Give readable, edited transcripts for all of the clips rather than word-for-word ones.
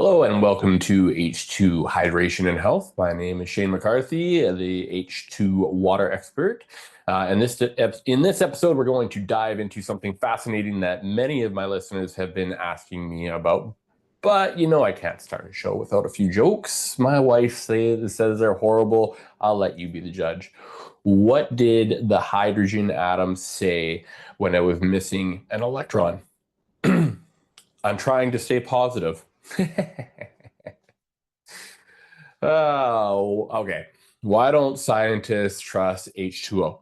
Hello and welcome to H2 Hydration and Health. My name is Shane McCarthy, the H2 water expert. In this episode, we're going to dive into something fascinating that many of my listeners have been asking me about. But I can't start a show without a few jokes. My wife says they're horrible. I'll let you be the judge. What did the hydrogen atom say when it was missing an electron? I'm trying to stay positive. Oh, okay. Why don't scientists trust H2O?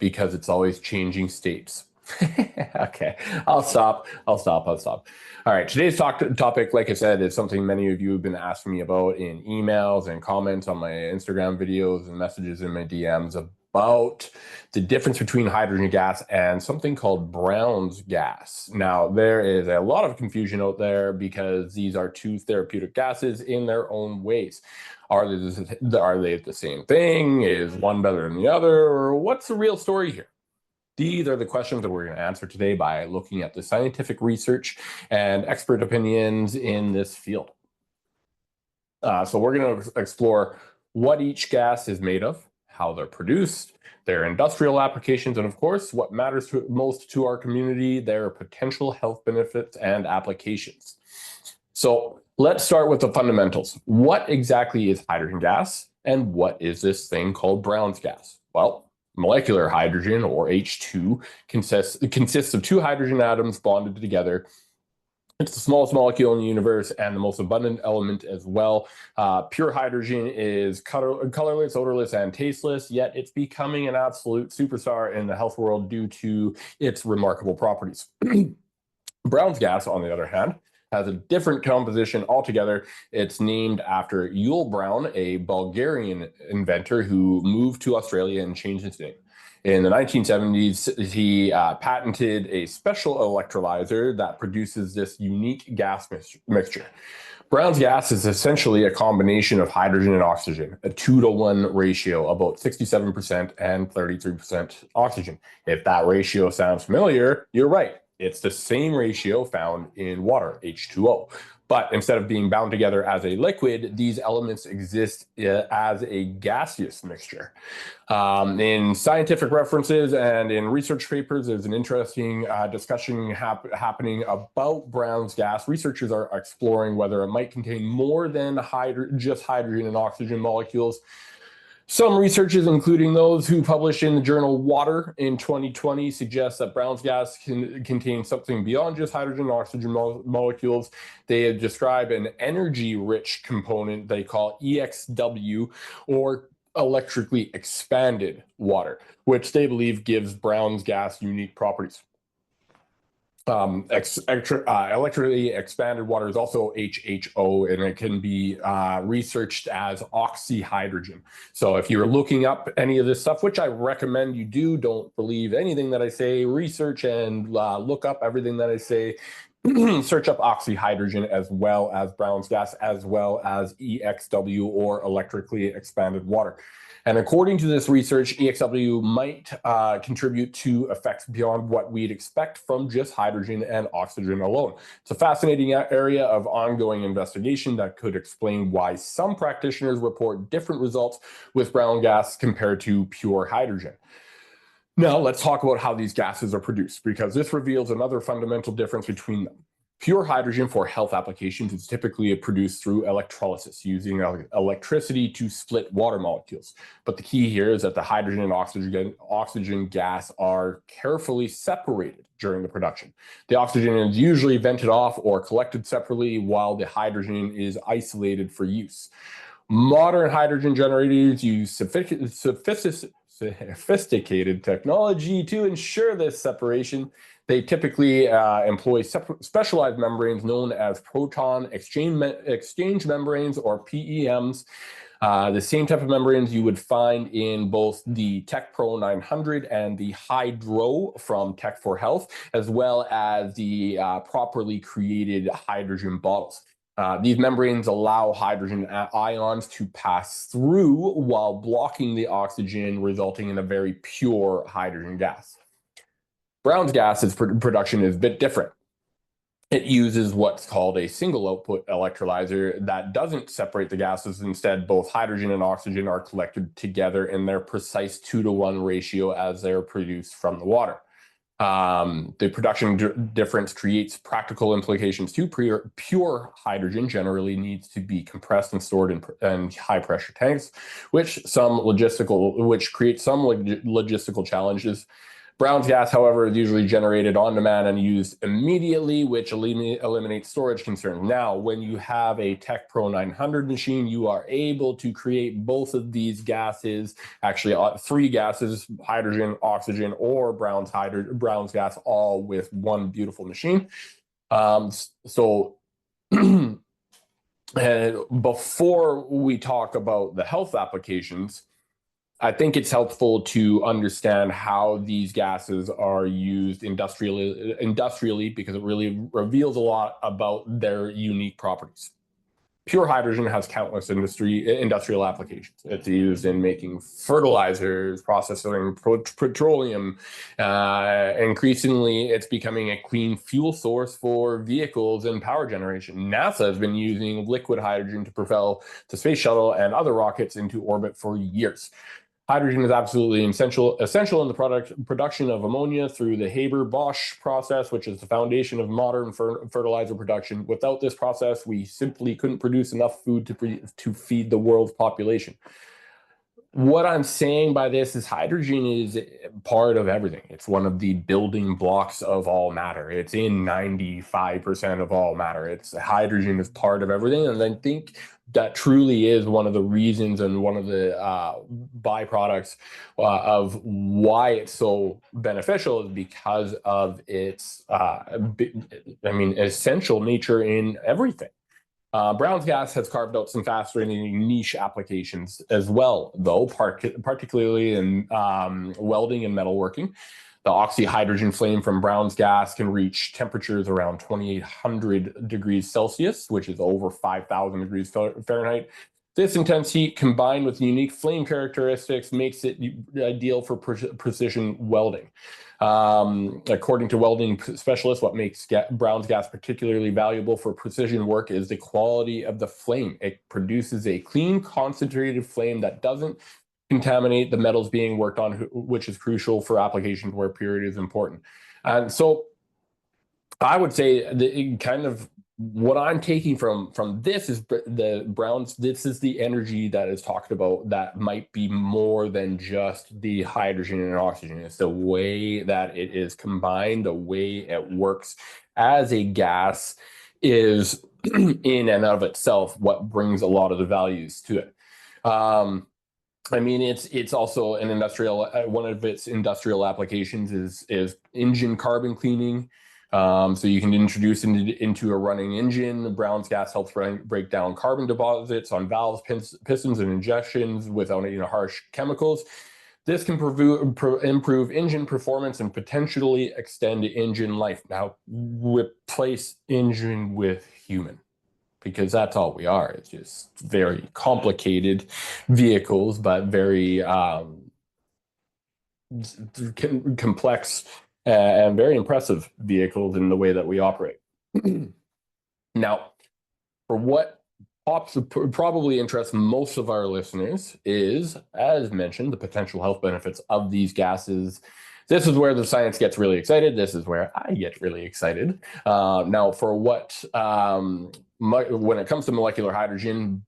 Because it's always changing states. Okay, I'll stop. All right, today's topic, like I said, is something many of you have been asking me about in emails and comments on my Instagram videos and messages in my DMs about the difference between hydrogen gas and something called Brown's gas. Now, there is a lot of confusion out there because these are two therapeutic gases in their own ways. Are they the same thing? Is one better than the other? Or what's the real story here? These are the questions that we're going to answer today by looking at the scientific research and expert opinions in this field. So we're going to explore what each gas is made of, how they're produced, their industrial applications, and of course, what matters most to our community, their potential health benefits and applications. So let's start with the fundamentals. What exactly is hydrogen gas, and what is this thing called Brown's gas? Well, molecular hydrogen, or H2, consists of two hydrogen atoms bonded together. It's the smallest molecule in the universe and the most abundant element as well. Pure hydrogen is colorless, odorless, and tasteless, yet it's becoming an absolute superstar in the health world due to its remarkable properties. Brown's gas, on the other hand, has a different composition altogether. It's named after Yul Brown, a Bulgarian inventor who moved to Australia and changed his name. In the 1970s, he patented a special electrolyzer that produces this unique gas mixture. Brown's gas is essentially a combination of hydrogen and oxygen, a 2-to-1 ratio, about 67% and 33% oxygen. If that ratio sounds familiar, you're right. It's the same ratio found in water, H2O. But instead of being bound together as a liquid, these elements exist as a gaseous mixture. In scientific references and in research papers, there's an interesting discussion happening about Brown's gas. Researchers are exploring whether it might contain more than just hydrogen and oxygen molecules. Some researchers, including those who published in the journal Water in 2020, suggest that Brown's gas can contain something beyond just hydrogen and oxygen molecules. They have described an energy-rich component they call EXW, or electrically expanded water, which they believe gives Brown's gas unique properties. Electrically expanded water is also HHO, and it can be researched as oxyhydrogen. So if you're looking up any of this stuff, which I recommend you do, don't believe anything that I say, research and look up everything that I say. Search up oxyhydrogen as well as Brown's gas, as well as EXW, or electrically expanded water. And according to this research, EXW might contribute to effects beyond what we'd expect from just hydrogen and oxygen alone. It's a fascinating area of ongoing investigation that could explain why some practitioners report different results with brown gas compared to pure hydrogen. Now, let's talk about how these gases are produced, because this reveals another fundamental difference between them. Pure hydrogen for health applications is typically produced through electrolysis, using electricity to split water molecules. But the key here is that the hydrogen and oxygen gas are carefully separated during the production. The oxygen is usually vented off or collected separately, while the hydrogen is isolated for use. Modern hydrogen generators use sophisticated technology to ensure this separation. They typically employ specialized membranes known as proton exchange membranes, or PEMs. The same type of membranes you would find in both the TechPro 900 and the Hydro from Tech4Health, as well as the properly created hydrogen bottles. These membranes allow hydrogen ions to pass through while blocking the oxygen, resulting in a very pure hydrogen gas. Brown's gas's production is a bit different. it uses what's called a single output electrolyzer that doesn't separate the gases. Instead, both hydrogen and oxygen are collected together in their precise 2-to-1 ratio as they're produced from the water. The production difference creates practical implications too. Pure hydrogen generally needs to be compressed and stored in high pressure tanks, which creates some logistical challenges. Brown's gas, however, is usually generated on demand and used immediately, which eliminates storage concerns. Now, when you have a Tech Pro 900 machine, you are able to create both of these gases, actually 3 gases, hydrogen, oxygen, or Brown's gas, all with one beautiful machine. So before we talk about the health applications, I think it's helpful to understand how these gases are used industrially because it really reveals a lot about their unique properties. Pure hydrogen has countless industrial applications. It's used in making fertilizers, processing petroleum. Increasingly, it's becoming a clean fuel source for vehicles and power generation. NASA has been using liquid hydrogen to propel the space shuttle and other rockets into orbit for years. Hydrogen is absolutely essential in the production of ammonia through the Haber-Bosch process, which is the foundation of modern fertilizer production. Without this process, we simply couldn't produce enough food to feed the world's population. What I'm saying by this is hydrogen is part of everything. It's one of the building blocks of all matter. It's in 95% of all matter. Hydrogen is part of everything. And I think that truly is one of the reasons and one of the byproducts of why it's so beneficial is because of its, essential nature in everything. Brown's gas has carved out some fascinating niche applications as well, though, particularly in welding and metalworking. The oxyhydrogen flame from Brown's gas can reach temperatures around 2,800 degrees Celsius, which is over 5,000 degrees Fahrenheit. This intense heat, combined with unique flame characteristics, makes it ideal for precision welding. According to welding specialists, what makes Brown's gas particularly valuable for precision work is the quality of the flame. It produces a clean, concentrated flame that doesn't contaminate the metals being worked on, which is crucial for applications where purity is important. And so I would say what I'm taking from this is this is the energy that is talked about that might be more than just the hydrogen and oxygen. It's the way that it is combined, the way it works as a gas is in and of itself what brings a lot of the values to it. It's also an industrial, one of its industrial applications is engine carbon cleaning. So you can introduce into a running engine. Brown's gas helps break down carbon deposits on valves, pistons, and injections without harsh chemicals. This can improve engine performance and potentially extend engine life. Now, replace engine with human, because that's all we are. It's just very complicated vehicles, but very complex and very impressive vehicles in the way that we operate. Now, for what probably interests most of our listeners is, as mentioned, the potential health benefits of these gases. This is where the science gets really excited. This is where I get really excited. Now, for what when it comes to molecular hydrogen,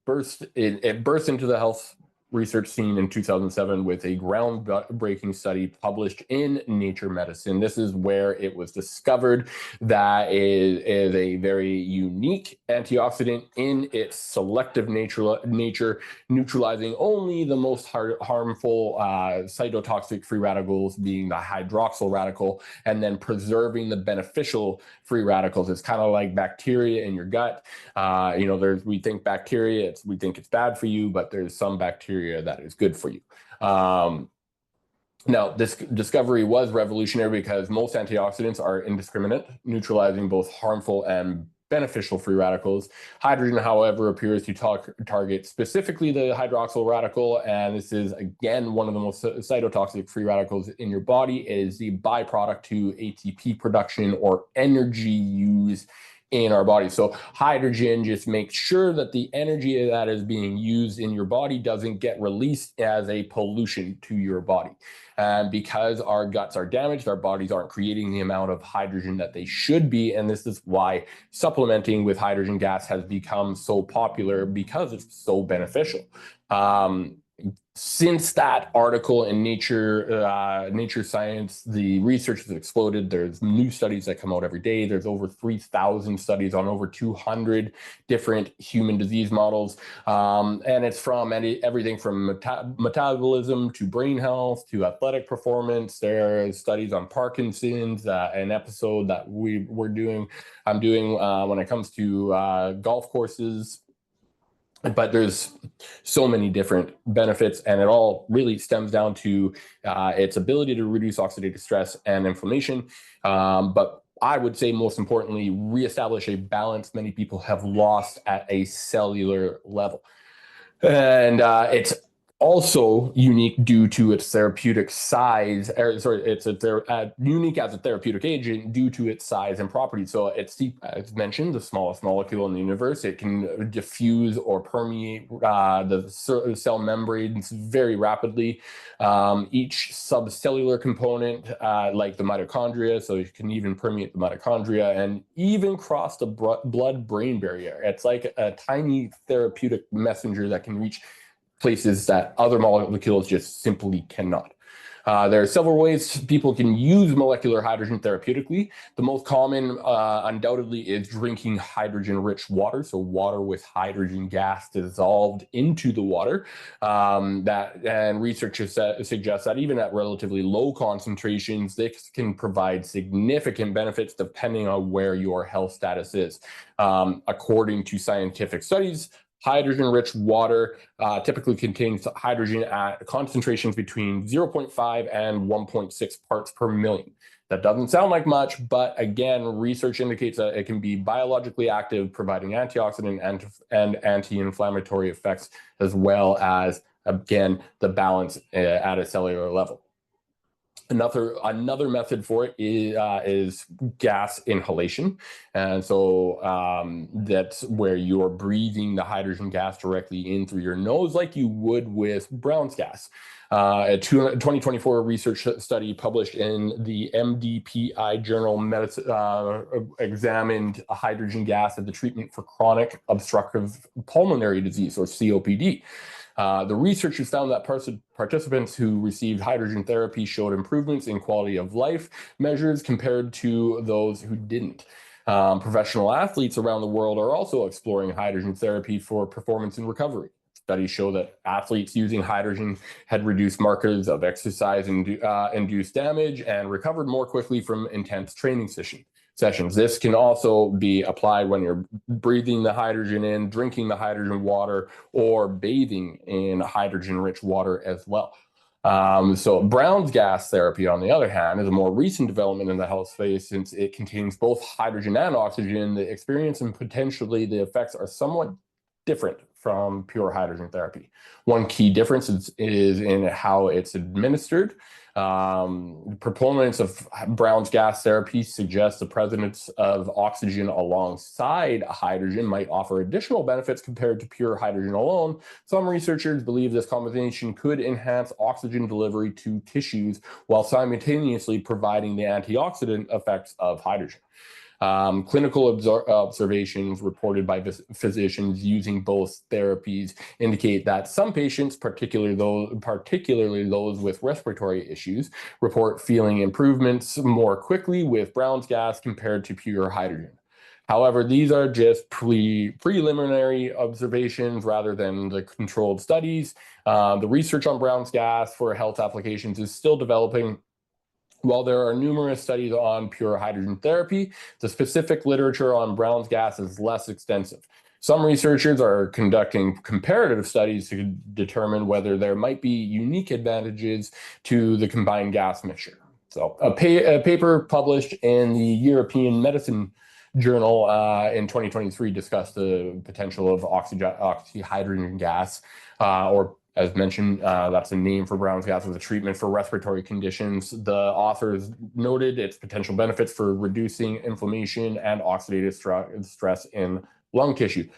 it burst into the health research scene in 2007 with a groundbreaking study published in Nature Medicine. This is where it was discovered that it is a very unique antioxidant in its selective nature, neutralizing only the most harmful cytotoxic free radicals, being the hydroxyl radical, and then preserving the beneficial free radicals. It's kind of like bacteria in your gut. We think bacteria, we think it's bad for you, but there's some bacteria that is good for you. Now, this discovery was revolutionary because most antioxidants are indiscriminate, neutralizing both harmful and beneficial free radicals. Hydrogen, however, appears to target specifically the hydroxyl radical, and this is, again, one of the most cytotoxic free radicals in your body. It is the byproduct to ATP production or energy use in our body. So hydrogen just makes sure that the energy that is being used in your body doesn't get released as a pollution to your body. And because our guts are damaged, our bodies aren't creating the amount of hydrogen that they should be. And this is why supplementing with hydrogen gas has become so popular, because it's so beneficial. Since that article in Nature Science, the research has exploded. There's new studies that come out every day. There's over 3,000 studies on over 200 different human disease models. And it's from everything from metabolism to brain health to athletic performance. There are studies on Parkinson's, an episode that I'm doing when it comes to golf courses. But there's so many different benefits, and it all really stems down to its ability to reduce oxidative stress and inflammation. But I would say most importantly, reestablish a balance many people have lost at a cellular level. And it's also unique due to its therapeutic size, it's unique as a therapeutic agent due to its size and properties. So it's, as mentioned, the smallest molecule in the universe. It can diffuse or permeate the cell membranes very rapidly. Each subcellular component, like the mitochondria, so it can even permeate the mitochondria and even cross the blood-brain barrier. It's like a tiny therapeutic messenger that can reach places that other molecules just simply cannot. There are several ways people can use molecular hydrogen therapeutically. The most common, undoubtedly, is drinking hydrogen-rich water, so water with hydrogen gas dissolved into the water. And research suggests that even at relatively low concentrations, this can provide significant benefits depending on where your health status is. According to scientific studies, hydrogen-rich water typically contains hydrogen at concentrations between 0.5 and 1.6 parts per million. That doesn't sound like much, but again, research indicates that it can be biologically active, providing antioxidant and anti-inflammatory effects, as well as, again, the balance at a cellular level. Another method for it is gas inhalation. And so that's where you're breathing the hydrogen gas directly in through your nose like you would with Brown's gas. A 2024 research study published in the MDPI journal examined hydrogen gas as a treatment for chronic obstructive pulmonary disease, or COPD. The researchers found that participants who received hydrogen therapy showed improvements in quality of life measures compared to those who didn't. Professional athletes around the world are also exploring hydrogen therapy for performance and recovery. Studies show that athletes using hydrogen had reduced markers of exercise-induced damage and recovered more quickly from intense training sessions. This can also be applied when you're breathing the hydrogen in, drinking the hydrogen water, or bathing in hydrogen-rich water as well. So Brown's gas therapy, on the other hand, is a more recent development in the health space since it contains both hydrogen and oxygen. The experience and potentially the effects are somewhat different from pure hydrogen therapy. One key difference is in how it's administered. Proponents of Brown's gas therapy suggest the presence of oxygen alongside hydrogen might offer additional benefits compared to pure hydrogen alone. Some researchers believe this combination could enhance oxygen delivery to tissues while simultaneously providing the antioxidant effects of hydrogen. Clinical observations reported by physicians using both therapies indicate that some patients, particularly those with respiratory issues, report feeling improvements more quickly with Brown's gas compared to pure hydrogen. However, these are just preliminary observations rather than the controlled studies. The research on Brown's gas for health applications is still developing. While there are numerous studies on pure hydrogen therapy, the specific literature on Brown's gas is less extensive. Some researchers are conducting comparative studies to determine whether there might be unique advantages to the combined gas mixture. So a paper published in the European Medicine Journal in 2023 discussed the potential of oxyhydrogen gas, or As mentioned, that's a name for Brown's gas as a treatment for respiratory conditions. The authors noted its potential benefits for reducing inflammation and oxidative stress in lung tissue.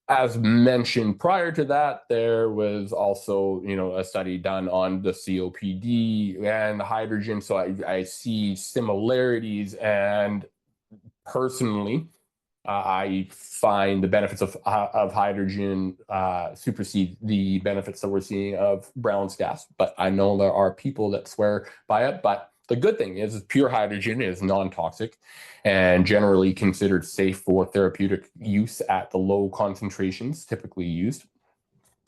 As mentioned prior to that, there was also, a study done on the COPD and hydrogen. So I see similarities, and personally, I find the benefits of hydrogen supersede the benefits that we're seeing of Brown's gas. But I know there are people that swear by it. But the good thing is pure hydrogen is non-toxic and generally considered safe for therapeutic use at the low concentrations typically used.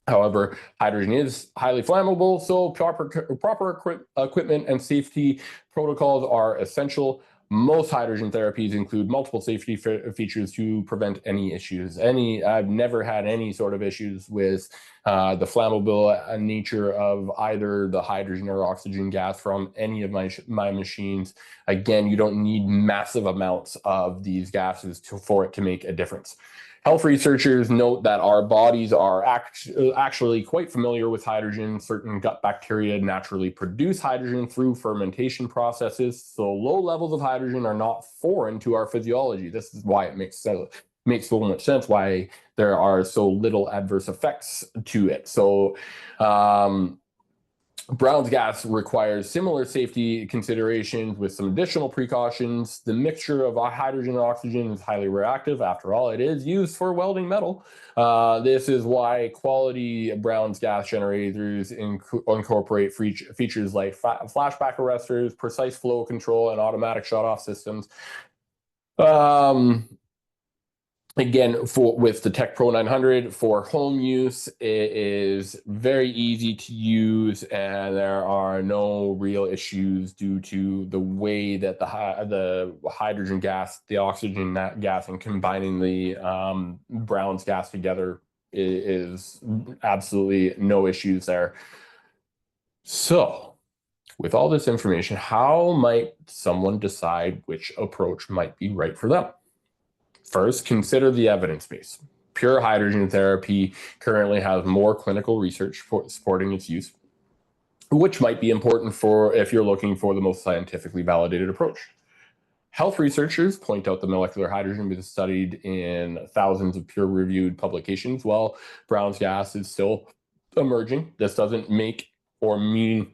However, hydrogen is highly flammable, so proper equipment and safety protocols are essential. Most hydrogen therapies include multiple safety features to prevent any issues. I've never had any sort of issues with the flammable nature of either the hydrogen or oxygen gas from any of my machines. Again, you don't need massive amounts of these gases for it to make a difference. Health researchers note that our bodies are actually quite familiar with hydrogen. Certain gut bacteria naturally produce hydrogen through fermentation processes, so low levels of hydrogen are not foreign to our physiology. This is why it makes so much sense why there are so little adverse effects to it. So Brown's gas requires similar safety considerations with some additional precautions. The mixture of hydrogen and oxygen is highly reactive. After all, it is used for welding metal. This is why quality Brown's gas generators incorporate features like flashback arresters, precise flow control, and automatic shut-off systems. Again, with the Tech Pro 900 for home use, it is very easy to use, and there are no real issues due to the way that the hydrogen gas, the oxygen gas, and combining the Brown's gas together is absolutely no issues there. So, with all this information, how might someone decide which approach might be right for them? First, consider the evidence base. Pure hydrogen therapy currently has more clinical research supporting its use, which might be important for if you're looking for the most scientifically validated approach. Health researchers point out the molecular hydrogen was studied in thousands of peer-reviewed publications, while Brown's gas is still emerging. This doesn't make or mean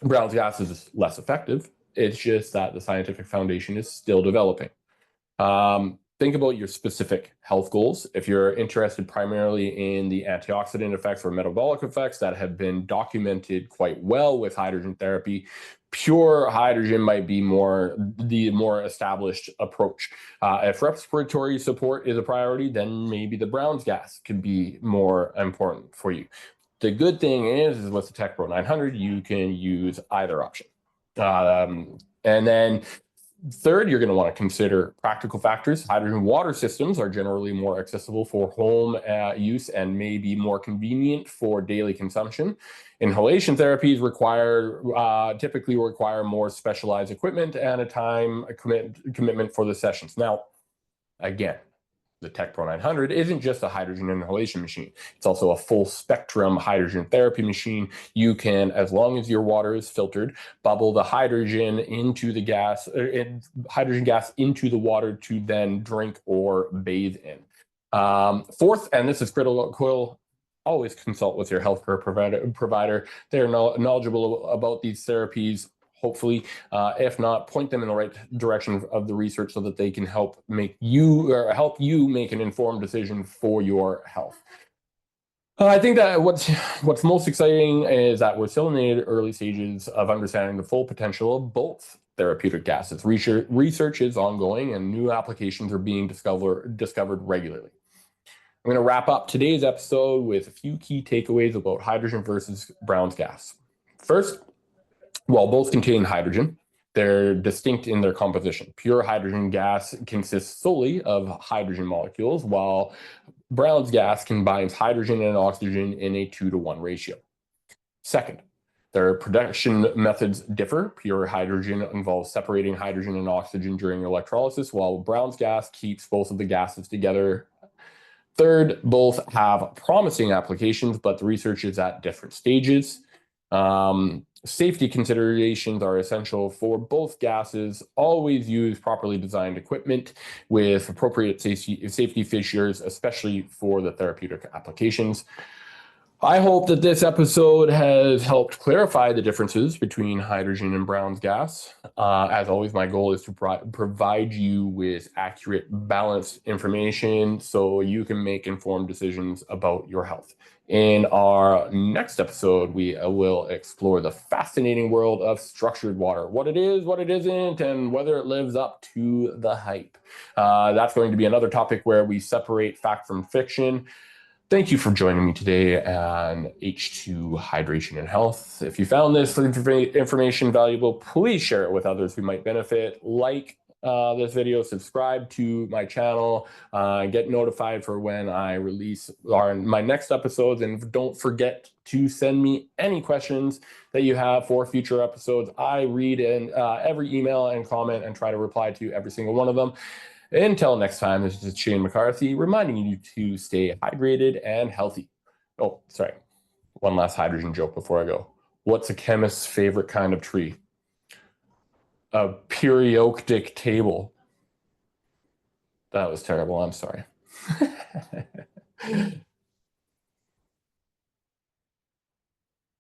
Brown's gas is less effective. It's just that the scientific foundation is still developing. Think about your specific health goals. If you're interested primarily in the antioxidant effects or metabolic effects that have been documented quite well with hydrogen therapy, pure hydrogen might be the more established approach. If respiratory support is a priority, then maybe the Brown's gas could be more important for you. The good thing is with the Tech Pro 900, you can use either option. And then third, you're going to want to consider practical factors. Hydrogen water systems are generally more accessible for home use and may be more convenient for daily consumption. Inhalation therapies typically require more specialized equipment and a time commitment for the sessions. Now, again, the Tech Pro 900 isn't just a hydrogen inhalation machine. It's also a full spectrum hydrogen therapy machine. You can, as long as your water is filtered, bubble the hydrogen into the hydrogen gas into the water to then drink or bathe in. Fourth, and this is critical, always consult with your healthcare provider. They're knowledgeable about these therapies. Hopefully, if not, point them in the right direction of the research so that they can help you make an informed decision for your health. I think that what's most exciting is that we're still in the early stages of understanding the full potential of both therapeutic gases. Research is ongoing and new applications are being discovered regularly. I'm going to wrap up today's episode with a few key takeaways about hydrogen versus Brown's gas. First, while both contain hydrogen, they're distinct in their composition. Pure hydrogen gas consists solely of hydrogen molecules, while Brown's gas combines hydrogen and oxygen in a 2-to-1 ratio. Second, their production methods differ. Pure hydrogen involves separating hydrogen and oxygen during electrolysis, while Brown's gas keeps both of the gases together. Third, both have promising applications, but the research is at different stages. Safety considerations are essential for both gases. Always use properly designed equipment with appropriate safety features, especially for the therapeutic applications. I hope that this episode has helped clarify the differences between hydrogen and Brown's gas. As always, my goal is to provide you with accurate, balanced information so you can make informed decisions about your health. In our next episode, we will explore the fascinating world of structured water, what it is, what it isn't, and whether it lives up to the hype. That's going to be another topic where we separate fact from fiction. Thank you for joining me today on H2 Hydration and Health. If you found this information valuable, please share it with others who might benefit. Like this video, subscribe to my channel, get notified for when I release my next episodes, and don't forget to send me any questions that you have for future episodes. I read in every email and comment and try to reply to every single one of them. Until next time, this is Shane McCarthy reminding you to stay hydrated and healthy. Oh, sorry. One last hydrogen joke before I go. What's a chemist's favorite kind of tree? A periodic table. That was terrible. I'm sorry.